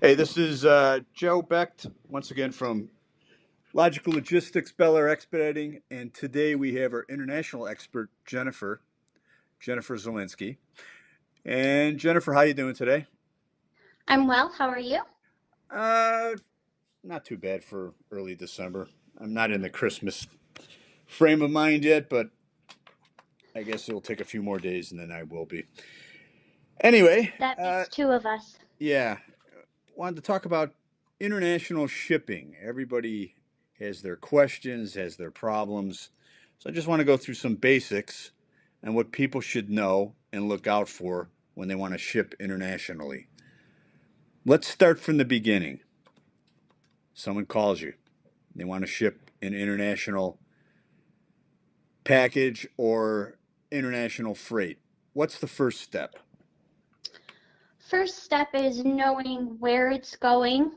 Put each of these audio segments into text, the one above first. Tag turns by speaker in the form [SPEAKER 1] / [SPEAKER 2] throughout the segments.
[SPEAKER 1] Hey, this is Joe Becht, once again from Logical Logistics, Bell Air Expediting, and today we have our international expert, Jennifer Zielinski. And Jennifer, how you doing today?
[SPEAKER 2] I'm well. How are you?
[SPEAKER 1] Uh, Not too bad for early December. I'm not in the Christmas frame of mind yet, but I guess it'll take a few more days and then I will be. Anyway,
[SPEAKER 2] That makes two of us.
[SPEAKER 1] yeah, wanted to talk about international shipping. Everybody has their questions, has their problems. So I just want to go through some basics and what people should know and look out for when they want to ship internationally. Let's start from the beginning. Someone calls you. They want to ship an international package or international freight. What's the first step?
[SPEAKER 2] First step is knowing where it's going.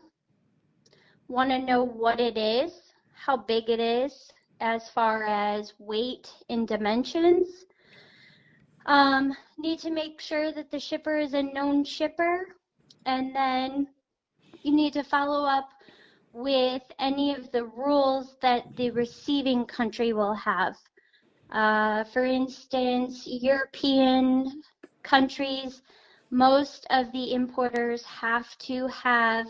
[SPEAKER 2] Want to know what it is, how big it is, as far as weight and dimensions. Need to make sure that the shipper is a known shipper. And then you need to follow up with any of the rules that the receiving country will have. For instance, European countries, most of the importers have to have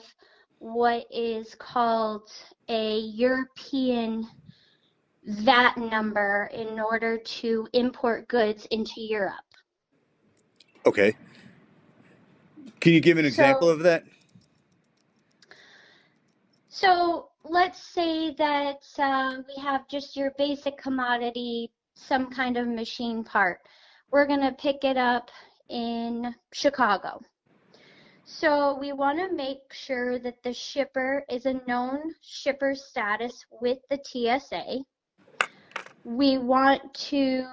[SPEAKER 2] what is called a European VAT number in order to import goods into Europe.
[SPEAKER 1] Okay. Can you give an example
[SPEAKER 2] So,
[SPEAKER 1] of that?
[SPEAKER 2] so let's say that we have just your basic commodity, some kind of machine part. We're going to pick it up in Chicago. So we want to make sure that the shipper is a known shipper status with the TSA. We want to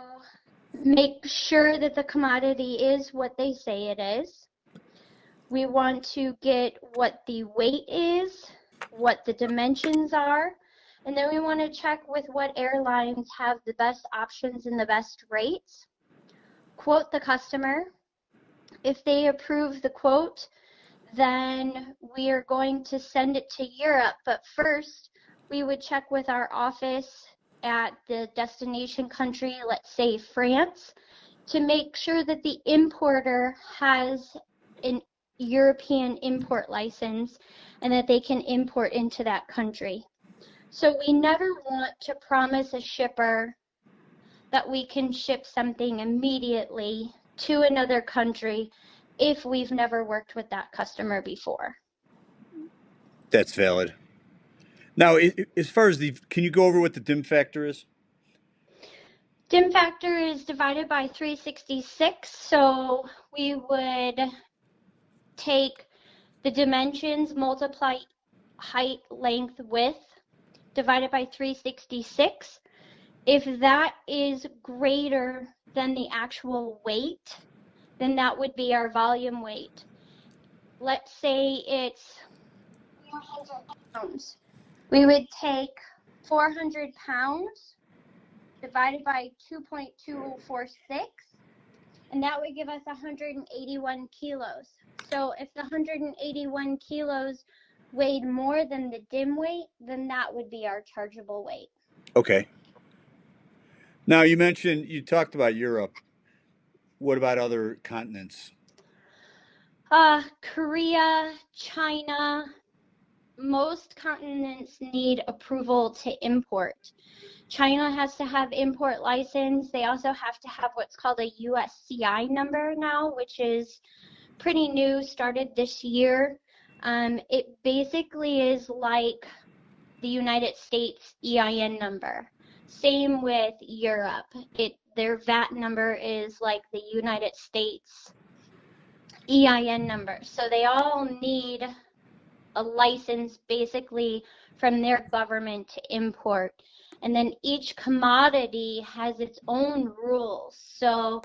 [SPEAKER 2] make sure that the commodity is what they say it is. We want to get what the weight is, what the dimensions are, and then we want to check with what airlines have the best options and the best rates. Quote the customer. If they approve the quote, then we are going to send it to Europe. But first, we would check with our office at the destination country, let's say France, to make sure that the importer has an European import license and that they can import into that country. So we never want to promise a shipper that we can ship something immediately to another country if we've never worked with that customer before.
[SPEAKER 1] That's valid. Now, as far as can you go over what the dim factor is?
[SPEAKER 2] Dim factor is divided by 366, so we would take the dimensions, multiply height, length, width, divided by 366. If that is greater than the actual weight, then that would be our volume weight. Let's say it's 400 pounds. We would take 400 pounds divided by 2.2046, and that would give us 181 kilos. So if the 181 kilos weighed more than the dim weight, then that would be our chargeable weight.
[SPEAKER 1] Okay. Now, you talked about Europe. What about other continents?
[SPEAKER 2] Korea, China, most continents need approval to import. China has to have import license. They also have to have what's called a USCI number now, which is pretty new, started this year. It basically is like the United States EIN number. Same with Europe. Their VAT number is like the United States EIN number. So they all need a license basically from their government to import. And then each commodity has its own rules. So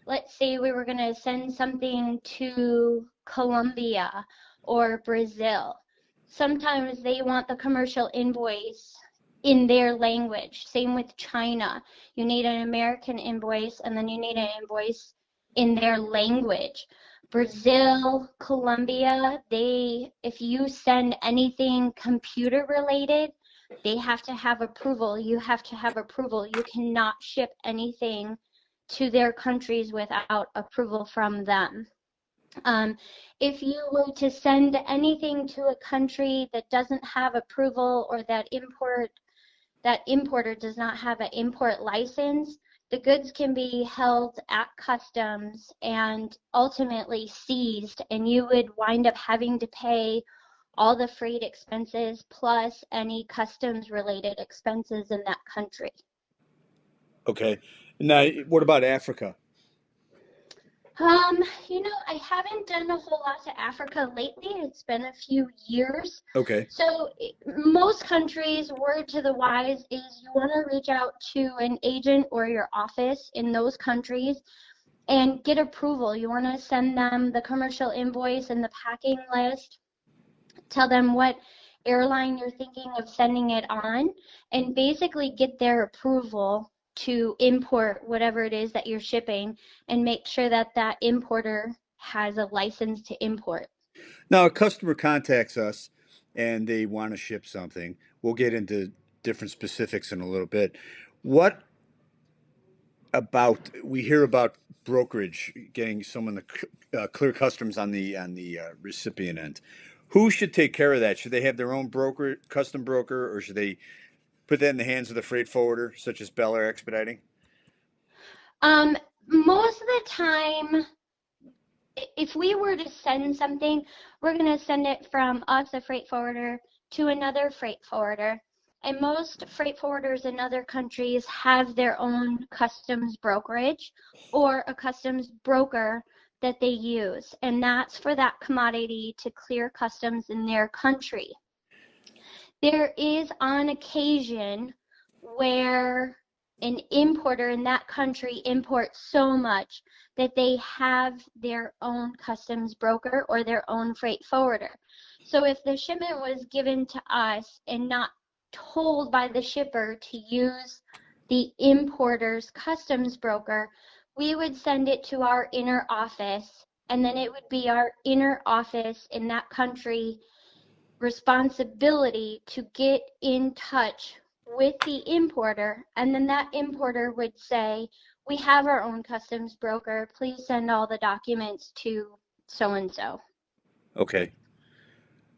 [SPEAKER 2] let's say we were going to send something to Colombia or Brazil. Sometimes they want the commercial invoice in their language. Same with China. You need an American invoice and then you need an invoice in their language. Brazil, Colombia, if you send anything computer related, they have to have approval. You have to have approval. You cannot ship anything to their countries without approval from them. If you were to send anything to a country that doesn't have approval, or that importer does not have an import license, the goods can be held at customs and ultimately seized, and you would wind up having to pay all the freight expenses plus any customs related expenses in that country.
[SPEAKER 1] Okay. Now, what about Africa?
[SPEAKER 2] Um, I haven't done a whole lot to Africa lately. It's been a few years.
[SPEAKER 1] Okay.
[SPEAKER 2] So most countries, word to the wise is you want to reach out to an agent or your office in those countries and get approval. You want to send them the commercial invoice and the packing list. Tell them what airline you're thinking of sending it on, and basically get their approval to import whatever it is that you're shipping, and make sure that that importer has a license to import.
[SPEAKER 1] Now, a customer contacts us and they want to ship something. We'll get into different specifics in a little bit. What about we hear about brokerage, getting someone to clear customs on the recipient end? Who should take care of that? Should they have their own broker, custom broker, or should they put that in the hands of the freight forwarder, such as Bell Air Expediting?
[SPEAKER 2] Most of the time, if we were to send something, we're going to send it from us, a freight forwarder, to another freight forwarder. And most freight forwarders in other countries have their own customs brokerage or a customs broker that they use. And that's for that commodity to clear customs in their country. There is on occasion where an importer in that country imports so much that they have their own customs broker or their own freight forwarder. So if the shipment was given to us and not told by the shipper to use the importer's customs broker, we would send it to our inner office, and then it would be our inner office in that country responsibility to get in touch with the importer, and then that importer would say, we have our own customs broker, please send all the documents to so and so.
[SPEAKER 1] Okay.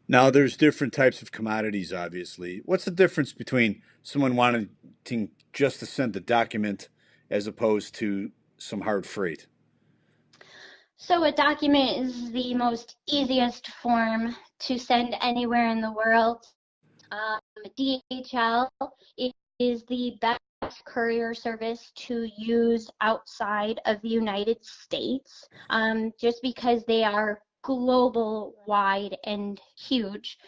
[SPEAKER 1] Now, there's different types of commodities, obviously. What's the difference between someone wanting just to send the document as opposed to some hard freight?
[SPEAKER 2] So a document is the most easiest form to send anywhere in the world. DHL is the best courier service to use outside of the United States, just because they are global wide and huge.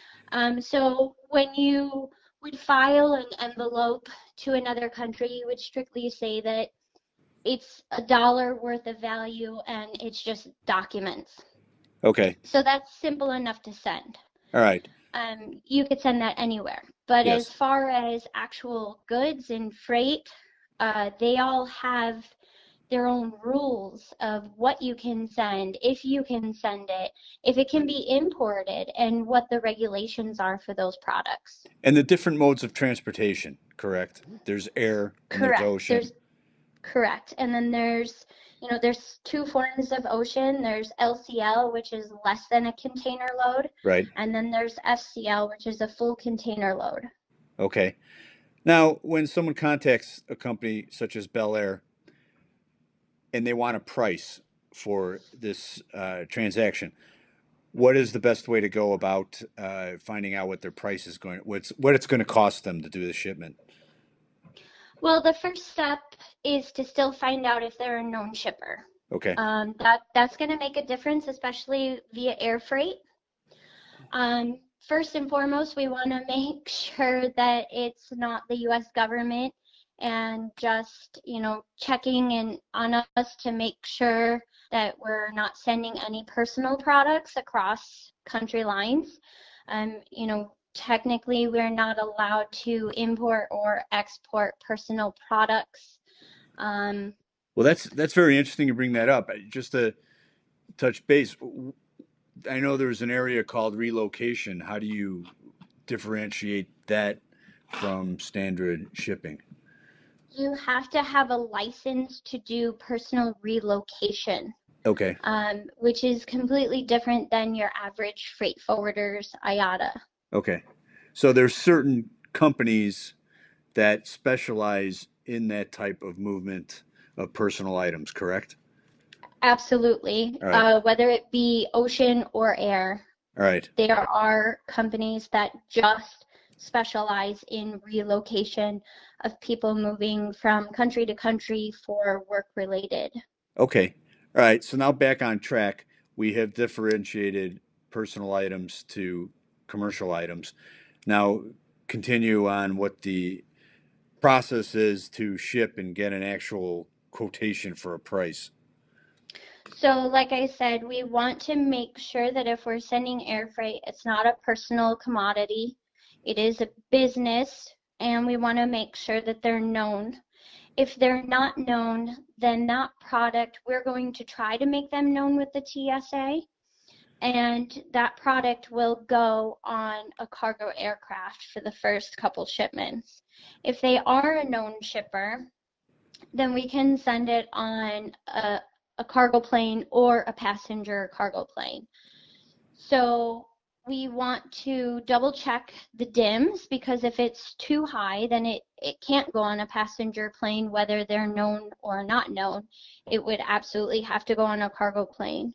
[SPEAKER 2] So when you would file an envelope to another country, you would strictly say that it's $1 worth of value and it's just documents.
[SPEAKER 1] Okay.
[SPEAKER 2] So that's simple enough to send.
[SPEAKER 1] All right.
[SPEAKER 2] You could send that anywhere. But as
[SPEAKER 1] Yes.
[SPEAKER 2] far as actual goods and freight, they all have their own rules of what you can send, if you can send it, if it can be imported, and what the regulations are for those products.
[SPEAKER 1] And the different modes of transportation, correct? There's air and there's
[SPEAKER 2] Correct.
[SPEAKER 1] ocean.
[SPEAKER 2] Correct. And then there's two forms of ocean. There's LCL, which is less than a container load,
[SPEAKER 1] Right.
[SPEAKER 2] and then there's FCL, which is a full container load.
[SPEAKER 1] Okay. Now, when someone contacts a company such as Bel Air and they want a price for this transaction, what is the best way to go about finding out what their price is what it's going to cost them to do the shipment?
[SPEAKER 2] Well, the first step is to still find out if they're a known shipper.
[SPEAKER 1] Okay.
[SPEAKER 2] That's going to make a difference, especially via air freight. First and foremost, we want to make sure that it's not the U.S. government and just, checking in on us to make sure that we're not sending any personal products across country lines. Technically, we're not allowed to import or export personal products.
[SPEAKER 1] Well, that's very interesting to bring that up. Just touch base. I know there's an area called relocation. How do you differentiate that from standard shipping?
[SPEAKER 2] You have to have a license to do personal relocation,
[SPEAKER 1] Okay.
[SPEAKER 2] which is completely different than your average freight forwarders IATA.
[SPEAKER 1] Okay. So there's certain companies that specialize in that type of movement of personal items, correct?
[SPEAKER 2] Absolutely.
[SPEAKER 1] All right.
[SPEAKER 2] Whether it be ocean or air,
[SPEAKER 1] All right.
[SPEAKER 2] there are companies that just specialize in relocation of people moving from country to country for work related.
[SPEAKER 1] Okay. All right. So now back on track. We have differentiated personal items to commercial items. Now continue on what the process is to ship and get an actual quotation for a price.
[SPEAKER 2] So, like I said, we want to make sure that if we're sending air freight, it's not a personal commodity. It is a business, and we want to make sure that they're known. If they're not known, then that product, we're going to try to make them known with the TSA, and that product will go on a cargo aircraft for the first couple shipments. If they are a known shipper, then we can send it on a cargo plane or a passenger cargo plane. So we want to double check the DIMS, because if it's too high, then it can't go on a passenger plane, whether they're known or not known. It would absolutely have to go on a cargo plane.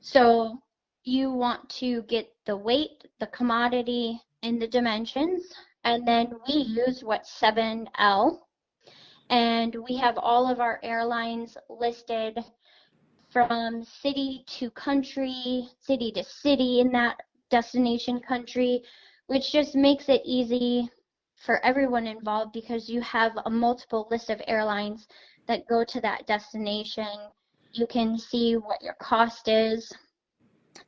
[SPEAKER 2] So you want to get the weight, the commodity, and the dimensions, and then we use what 7L, and we have all of our airlines listed from city to country, city to city in that destination country, which just makes it easy for everyone involved, because you have a multiple list of airlines that go to that destination. You can see what your cost is,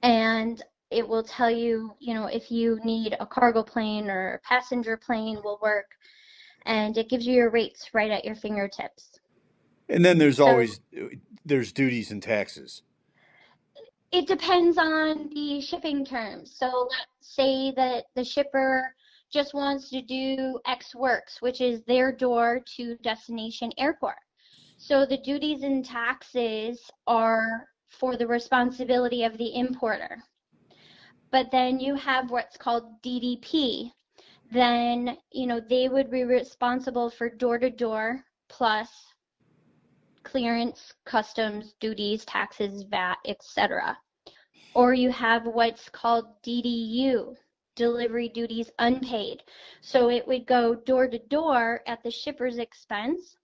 [SPEAKER 2] and it will tell you, if you need a cargo plane or a passenger plane will work, and it gives you your rates right at your fingertips.
[SPEAKER 1] And then there's
[SPEAKER 2] So
[SPEAKER 1] always there's duties and taxes.
[SPEAKER 2] it depends on the shipping terms. So let's say that the shipper just wants to do X works, which is their door to destination airport. So the duties and taxes are for the responsibility of the importer. But then you have what's called DDP. Then, they would be responsible for door to door plus clearance, customs, duties, taxes, VAT, etc. Or you have what's called DDU, delivery duties unpaid. So it would go door to door at the shipper's expense,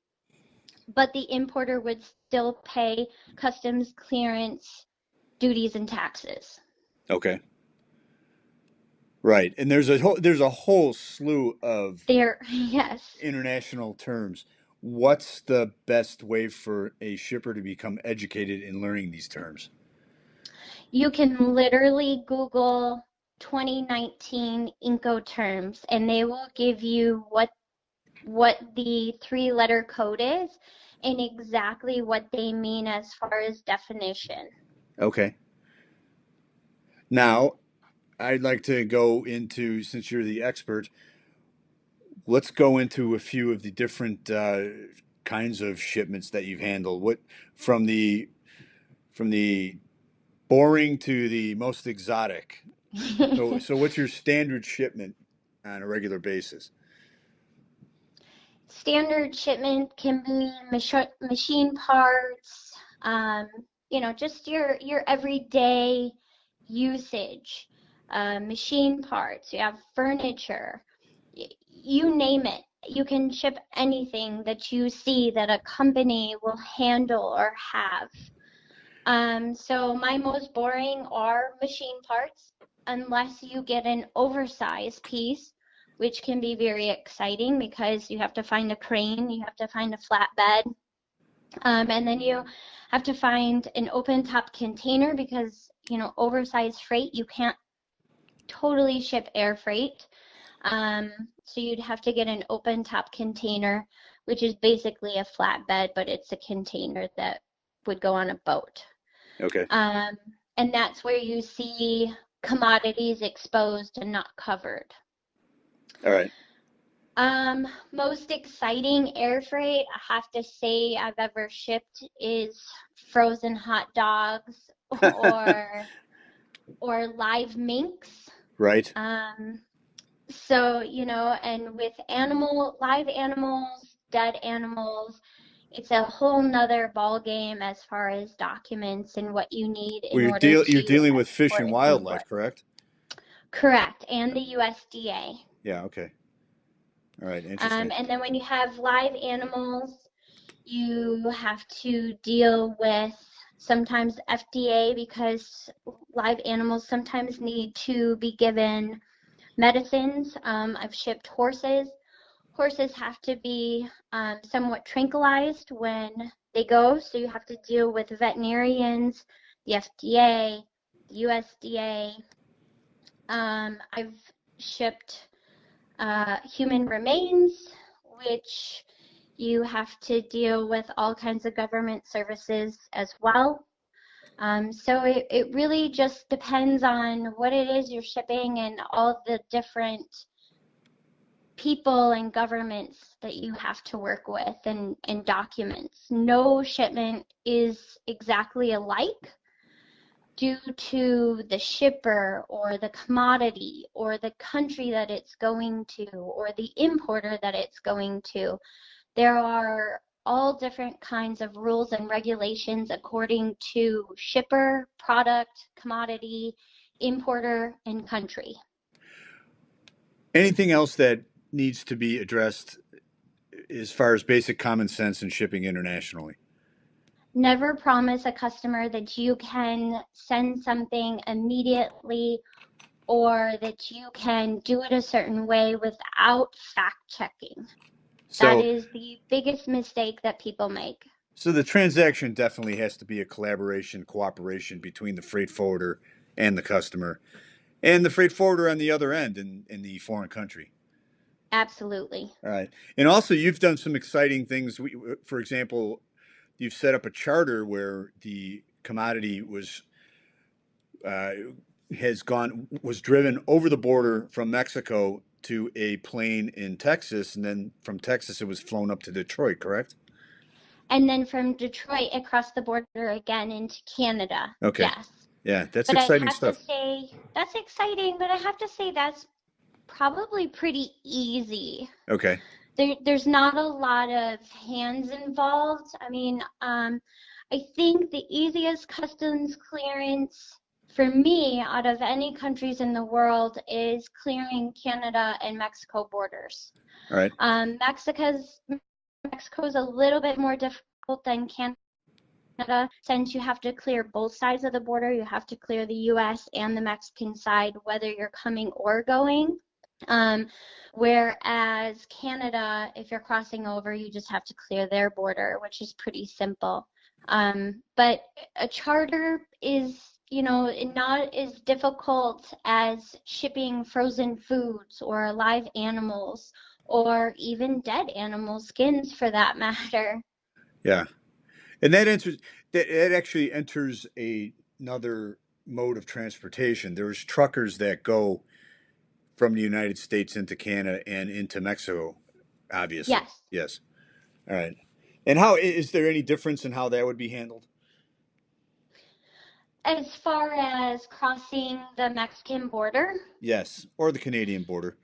[SPEAKER 2] but the importer would still pay customs, clearance, duties, and taxes.
[SPEAKER 1] Okay. Right. And there's a whole slew of
[SPEAKER 2] There, yes.
[SPEAKER 1] international terms. What's the best way for a shipper to become educated in learning these terms?
[SPEAKER 2] You can literally Google 2019 Incoterms, and they will give you what the three-letter code is and exactly what they mean as far as definition.
[SPEAKER 1] Okay. Now, I'd like to go into, since you're the expert, let's go into a few of the different kinds of shipments that you've handled. What from the boring to the most exotic. So what's your standard shipment on a regular basis?
[SPEAKER 2] Standard shipment can be machine parts, just your everyday usage. Machine parts, you have furniture, you name it. You can ship anything that you see that a company will handle or have. So my most boring are machine parts, unless you get an oversized piece, which can be very exciting because you have to find a crane, you have to find a flatbed, and then you have to find an open top container, because, oversized freight, you can't totally ship air freight. So you'd have to get an open top container, which is basically a flatbed, but it's a container that would go on a boat.
[SPEAKER 1] Okay.
[SPEAKER 2] Um, and that's where you see commodities exposed and not covered.
[SPEAKER 1] All right.
[SPEAKER 2] Most exciting air freight I have to say I've ever shipped is frozen hot dogs or live minks.
[SPEAKER 1] Right.
[SPEAKER 2] Um, so, and with live animals, dead animals, it's a whole nother ball game as far as documents and what you need
[SPEAKER 1] Well,
[SPEAKER 2] in order
[SPEAKER 1] you're
[SPEAKER 2] to
[SPEAKER 1] dealing with fish
[SPEAKER 2] export
[SPEAKER 1] and
[SPEAKER 2] and import.
[SPEAKER 1] wildlife, correct?
[SPEAKER 2] Correct, and the USDA.
[SPEAKER 1] Yeah. Okay. All right. Interesting.
[SPEAKER 2] And then when you have live animals, you have to deal with sometimes FDA because live animals sometimes need to be given medicines. I've shipped horses. Horses have to be somewhat tranquilized when they go, so you have to deal with veterinarians, the FDA, the USDA. I've shipped human remains, which you have to deal with all kinds of government services as well. So it really just depends on what it is you're shipping and all the different people and governments that you have to work with and documents. No shipment is exactly alike due to the shipper or the commodity or the country that it's going to or the importer that it's going to. There are all different kinds of rules and regulations according to shipper, product, commodity, importer, and country.
[SPEAKER 1] Anything else that needs to be addressed as far as basic common sense in shipping internationally?
[SPEAKER 2] Never promise a customer that you can send something immediately or that you can do it a certain way without fact checking. That
[SPEAKER 1] So,
[SPEAKER 2] is the biggest mistake that people make.
[SPEAKER 1] so the transaction definitely has to be a collaboration, cooperation between the freight forwarder and the customer, and the freight forwarder on the other end in the foreign country.
[SPEAKER 2] Absolutely.
[SPEAKER 1] All right. And also, you've done some exciting things. For example, you've set up a charter where the commodity uh, was driven over the border from Mexico to a plane in Texas, and then from Texas it was flown up to Detroit. Correct?
[SPEAKER 2] And then from Detroit across the border again into Canada.
[SPEAKER 1] Okay.
[SPEAKER 2] Yes.
[SPEAKER 1] Yeah, that's
[SPEAKER 2] But I'd
[SPEAKER 1] exciting
[SPEAKER 2] have to
[SPEAKER 1] stuff.
[SPEAKER 2] say that's exciting, but I have to say that's probably pretty easy.
[SPEAKER 1] Okay.
[SPEAKER 2] There's not a lot of hands involved. I mean, I think the easiest customs clearance for me out of any countries in the world is clearing Canada and Mexico borders.
[SPEAKER 1] All right.
[SPEAKER 2] Mexico's a little bit more difficult than Canada since you have to clear both sides of the border. You have to clear the US and the Mexican side, whether you're coming or going. Um, Whereas Canada, if you're crossing over, you just have to clear their border, which is pretty simple. But a charter is, not as difficult as shipping frozen foods or live animals or even dead animal skins for that matter.
[SPEAKER 1] Yeah. And that actually enters another mode of transportation. There's truckers that go from the United States into Canada and into Mexico, obviously.
[SPEAKER 2] Yes.
[SPEAKER 1] Yes. All right. And how is there any difference in how that would be handled?
[SPEAKER 2] As far as crossing the Mexican border,
[SPEAKER 1] Yes, or the Canadian border.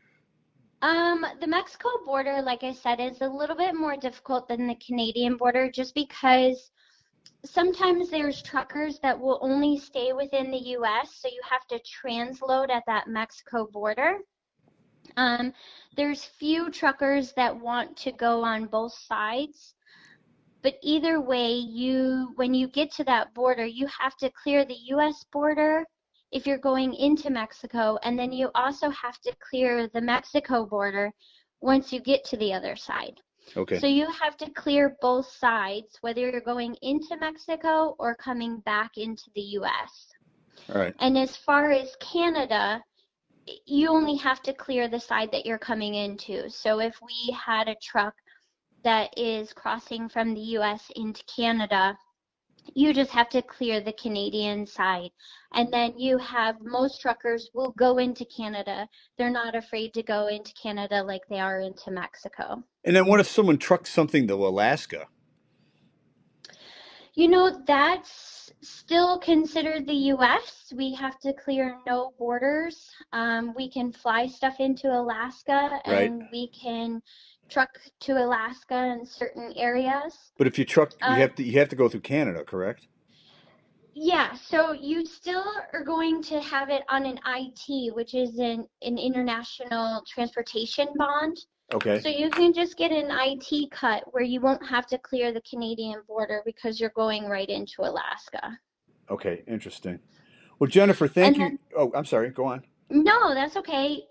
[SPEAKER 2] the Mexico border, like I said, is a little bit more difficult than the Canadian border just because sometimes there's truckers that will only stay within the US, so you have to transload at that Mexico border. Um, there's few truckers that want to go on both sides, but either way, when you get to that border, you have to clear the US border if you're going into Mexico, and then you also have to clear the Mexico border once you get to the other side.
[SPEAKER 1] Okay.
[SPEAKER 2] So you have to clear both sides, whether you're going into Mexico or coming back into the US.
[SPEAKER 1] All right.
[SPEAKER 2] And as far as Canada, you only have to clear the side that you're coming into. So if we had a truck that is crossing from the US into Canada, You just have to clear the Canadian side. And then you have most truckers will go into Canada. They're not afraid to go into Canada like they are into Mexico.
[SPEAKER 1] And then what if someone trucks something to Alaska?
[SPEAKER 2] That's still considered the US. We have to clear no borders. We can fly stuff into Alaska
[SPEAKER 1] Right.
[SPEAKER 2] and we can truck to Alaska in certain areas.
[SPEAKER 1] But if you truck,
[SPEAKER 2] Uh,
[SPEAKER 1] you have to go through Canada, correct?
[SPEAKER 2] yeah, so you still are going to have it on an IT, which is an international transportation bond.
[SPEAKER 1] Okay.
[SPEAKER 2] So you can just get an IT cut where you won't have to clear the Canadian border because you're going right into Alaska.
[SPEAKER 1] Okay. Interesting. Well, Jennifer, thank
[SPEAKER 2] And
[SPEAKER 1] you.
[SPEAKER 2] then,
[SPEAKER 1] Oh, I'm sorry. Go on.
[SPEAKER 2] no, that's okay.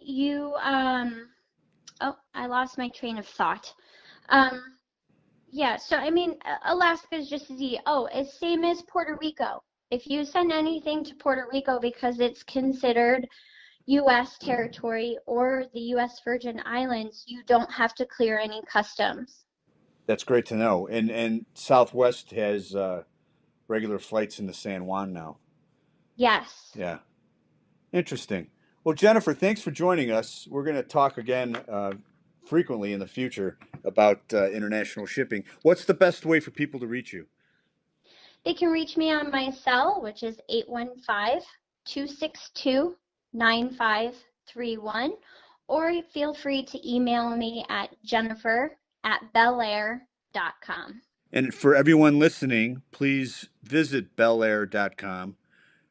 [SPEAKER 2] Oh, I lost my train of thought. Um, yeah, so I mean, Alaska is just it's same as Puerto Rico. If you send anything to Puerto Rico because it's considered U.S. territory or the U.S. Virgin Islands, you don't have to clear any customs.
[SPEAKER 1] That's great to know. And Southwest has regular flights into San Juan now.
[SPEAKER 2] Yes.
[SPEAKER 1] Yeah. Interesting. Well, Jennifer, thanks for joining us. We're going to talk again frequently in the future about international shipping. What's the best way for people to reach you?
[SPEAKER 2] They can reach me on my cell, which is 815-262-9531, or feel free to email me at jennifer@bellair.com.
[SPEAKER 1] And for everyone listening, please visit bellair.com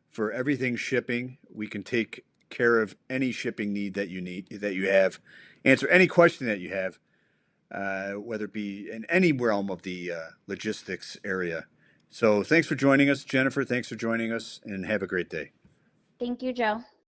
[SPEAKER 1] for everything shipping. We can take care of any shipping need that you have, answer any question that you have, whether it be in any realm of the logistics area. So thanks for joining us, Jennifer. Thanks for joining us, and have a great day.
[SPEAKER 2] Thank you, Joe.